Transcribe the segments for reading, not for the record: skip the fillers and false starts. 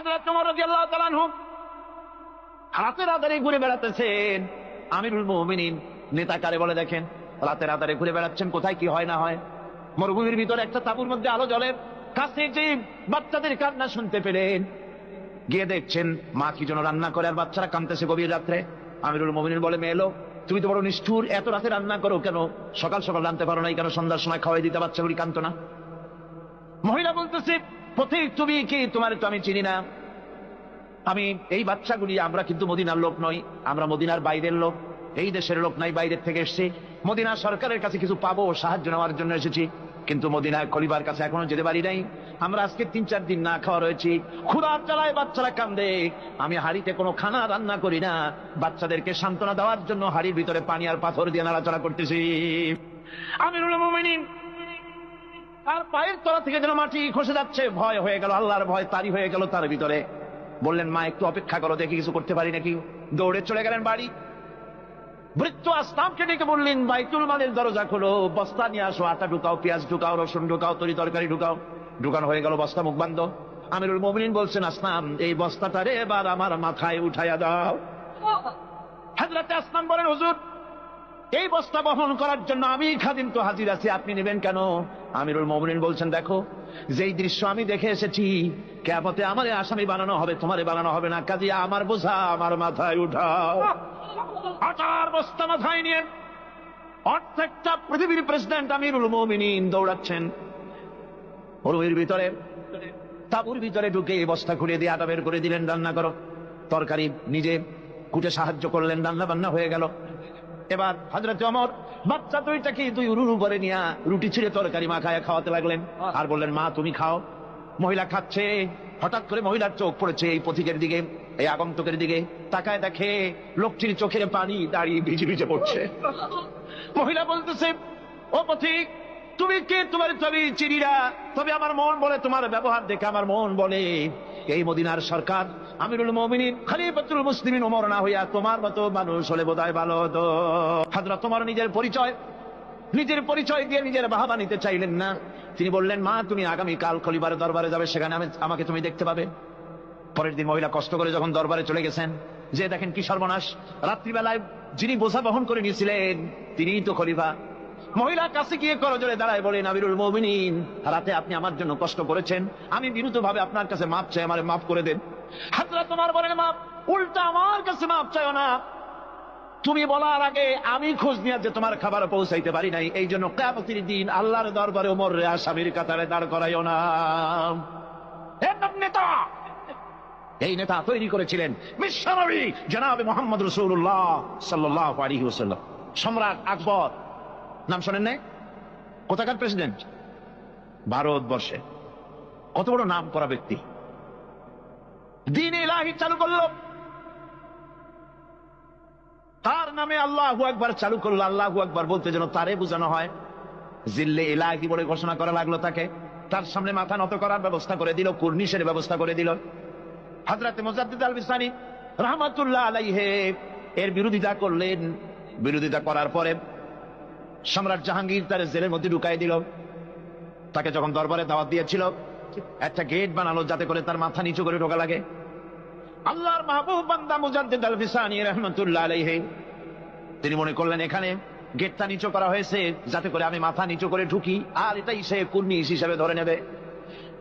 হযরত ওমর রাদিয়াল্লাহু তাআলা আনহু রাতের আধারে ঘুরে বেড়াতেছেন। আমিরুল মুমিনিন নেতা কারে বলে দেখেন, রাতের আধারে ঘুরে বেড়াচ্ছেন, কোথায় কি হয় না হয়। মরুভূমির ভিতরে একটা তাঁবুর মধ্যে আলো জ্বলে, কাছে যে বাচ্চাদের কান্না শুনতে পেলেন, গিয়ে দেখছেন মা কি যেন রান্না করে আর বাচ্চারা কাঁদতেছে গভীর রাত্রে। আমিরুল মুমিনিন বলে, মেয়ে এলো, তুমি তো বড় নিষ্ঠুর, এত রাতে রান্না করো কেন? সকাল সকাল রান্নতে পারো নাই কেন? সন্ধ্যার সময় খাওয়াই দিতে, বাচ্চাগুলি কাঁদতো না। মহিলা বলতেছে, পথিক তুমি কি? তোমার তো আমি চিনি না। আমি এই বাচ্চাগুলি, আমরা কিন্তু মদিনার লোক নই, আমরা মদিনার বাইরের লোক, এই দেশের লোক নাই, বাইরের থেকে এসেছি। মদিনা সরকারের কাছে কিছু পাবো, সাহায্য নেওয়ার জন্য এসেছি, কিন্তু মদিনায় খলিফার কাছে এখনো যেতে পারি নাই। আমরা আজকে 3-4 দিন না খাওয়া রয়েছি, ক্ষুধার জ্বালায় বাচ্চারা কান্দে। আমি হাড়িতে কোনো খানা রান্না করি না, বাচ্চাদেরকে সান্ত্বনা দেওয়ার জন্য হাড়ির ভিতরে পানি আর পাথর দিয়ে নাড়াচাড়া করতেছি। আমিরুল মুমিনিন আর পায়ের তলা থেকে যেন মাটি খসে যাচ্ছে, ভয় হয়ে গেল, আল্লাহর ভয় তারি হয়ে গেল তার ভিতরে। বললেন, মা একটু অপেক্ষা করো, দেখি কিছু করতে পারি নাকি। দৌড়ে চলে গেলেন বাড়ি। বৃত্ত আসলামকে ডেকে বললেন, বাইতুল মালের দরজা খোলো, বস্তা নিয়ে আসো, আটা ঢুকাও, পেঁয়াজ ঢুকাও, রসুন ঢুকাও, তরি তরকারি ঢুকাও। ঢুকানো হয়ে গেল, বস্তা মুখ বান্ধ। আমিরুল মুমিনিন বলছেন, আসলাম এই বস্তাটারে এবার আমার মাথায় উঠাইয়া দাও। হযরত আসলাম বলেন, হুজুর এই বস্তা বহন করার জন্য আমি খাদিম তো হাজির আছি, আপনি নেবেন কেন? আমিরুল মুমিনিন বলছেন, দেখো যেই দৃশ্য আমি দেখে এসেছি, কিয়ামতে আমারে আসামি বানানো হবে, তোমারে বানানো হবে না, কাজে আমার বোঝা আমার মাথায় উঠাও। আটার বস্তা মাথায় নিয়ে অর্ধেকটা পৃথিবীর প্রেসিডেন্ট আমিরুল মুমিনিন দৌড়াচ্ছেন। মরুভূমির ভিতরে তাঁবুর ভিতরে ঢুকে এই বস্তা খুলে দিয়ে আটা বের করে দিলেন, রান্না করো। তরকারি নিজে কুটে সাহায্য করলেন, রান্না বান্না হয়ে গেল। এবার হযরত ওমর বাচ্চা দুইটাকে দুই উরুর উপরে নিয়ে রুটি ছিঁড়ে তরকারি মাখায় খাওয়াতে লাগলেন, আর বললেন, মা তুমি খাও। মহিলা খাচ্ছে। হঠাৎ করে মহিলার চোখ পড়েছে এই পথিকের দিকে, এই আগন্তুকের দিকে। তাকায় দেখে লোকটির চোখের পানি দাঁড়িয়ে ভিজে ভিজে পড়ছে। মহিলা বলতেছে, ও পথিক তুমি কে? তোমার তবে চিনি না, তবে আমার মন বলে, তোমার ব্যবহার দেখে আমার মন বলে এই মদিনার সরকার আমিরুল মুমিনিন খলিফাতুল মুসলিমিন ওমর না হইয়া তোমার মতো মানুষ হলে বোধহয় ভালো হতো। হযরত ওমর নিজের পরিচয় দিয়ে নিজের বাহাবা নিতে চাইলেন না। তিনি বললেন, মা তুমি আগামী কাল খলিফার দরবারে যাবে, সেখানে আমাকে তুমি দেখতে পাবে। পরের দিন মহিলা কষ্ট করে যখন দরবারে চলে গেছেন, যে দেখেন কি সর্বনাশ, রাত্রিবেলায় যিনি বোঝা বহন করে নিয়েছিলেন তিনিই তো খলিফা। মহিলা কাছে গিয়ে করজোড়ে দাঁড়ায় বলেন, আমিরুল মুমিনিন রাতে আপনি আমার জন্য কষ্ট করেছেন, আমি বিরুদ্ধভাবে আপনার কাছে মাপ চাই, আমারে মাফ করে দেন। হযরত ওমর বলেন, মাপ? উল্টা আমার কাছে মাপ চাইও না, তুমি বলার আগে আমি খোঁজ নিয়ে যে তোমার খাবার পৌঁছাইতে পারি নাই, এই জন্য কিয়ামতের দিন আল্লাহর দরবারে ওমর রে আসামির কাতারে দাঁড় করাইও না। নেতা, এই নেতা তৈরি করেছিলেন বিশ্বনবী জনাবে মুহাম্মদ রাসূলুল্লাহ সাল্লাল্লাহু আলাইহি ওয়াসাল্লাম। সম্রাট আকবর নাম শোনেন নাই? কোথাকার প্রেসিডেন্ট? ভারতবর্ষে। কত বড় নাম করা ব্যক্তি, দ্বীন ইলাহি চালু করলো, তার নামে আল্লাহু আকবার চালু করলো। আল্লাহু আকবার বলতে যেন তারে বোঝানো হয়, জিল্লে ইলাহি বলে ঘোষণা করা লাগলো তাকে। তার সামনে মাথা নত করার ব্যবস্থা করে দিল, কুর্নিশের ব্যবস্থা করে দিল। হযরত মুজাদ্দিদ আল বিসানি রাহমাতুল্লাহ আলাইহি এর বিরোধিতা করলেন। বিরোধিতা করার পরে সম্রাট জাহাঙ্গীর তার জেলের মধ্যে ঢুকাই দিল। তাকে যখন দরবারে দাওয়াত দিয়েছিল, একটা গেট বানালো যাতে করে তার মাথা নিচু করে ঢোকা লাগে। আল্লাহর মাহবুব বান্দা মুজাদ্দিদ আল বিসানি রাহমাতুল্লাহ আলাইহি তিনি মনে করলেন এখানে গেটটা নিচু করা হয়েছে যাতে করে আমি মাথা নিচু করে ঢুকি, আর এটাই সে কুর্নিশ হিসেবে ধরে নেবে।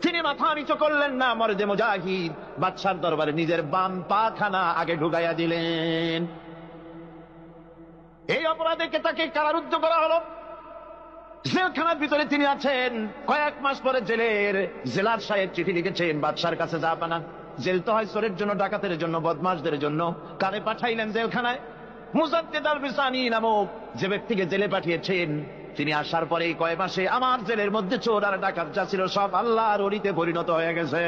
তিনি মাথা নিচু করলেন না, মর্দে মুজাহিদ বাদশার দরবারে নিজের বাম পা খানা আগে ঢুকাইয়া দিলেন। এই অপরাধে তাকে কারারুদ্ধ করা হলো। জেলখানার ভিতরে তিনি আছেন। কয়েক মাস পরে জেলার সাহেব চিঠি লিখেছেন বাদশার কাছে, যা পানা জেল তো হয় চোরের জন্য, ডাকাতের জন্য, বদমাশদের জন্য। কারে পাঠাইলেন জেলখানায়? মুজাদ্দিদ আল বিসানি নামক যে ব্যক্তিকে জেলে পাঠিয়েছেন, তিনি আসার পরে কয়েক মাসে আমার জেলের মধ্যে চোর আর ডাকাত যা ছিল সব আল্লাহর ওলিতে পরিণত হয়ে গেছে।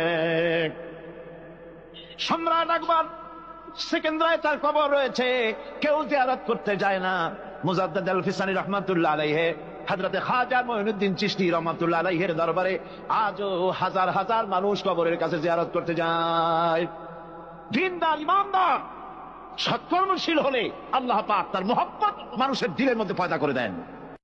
সম্রাট আকবর সেকেন্দ্রায় তার কবর রয়েছে, কেউ জিয়ারত করতে যায় না। মুজাদ্দিদ আল বিসানি রাহমাতুল্লাহ আলাইহি হযরতে খাজা মুঈনুদ্দিন চিশতি রাহমাতুল্লাহ আলাইহির দরবারে আজও হাজার হাজার মানুষ কবরের কাছে জিয়ারত করতে যায়। দিনদার ইমানদার সৎকর্মশীল হলে আল্লাহ পাক তার মহব্বত মানুষের দিলের মধ্যে পয়দা করে দেন।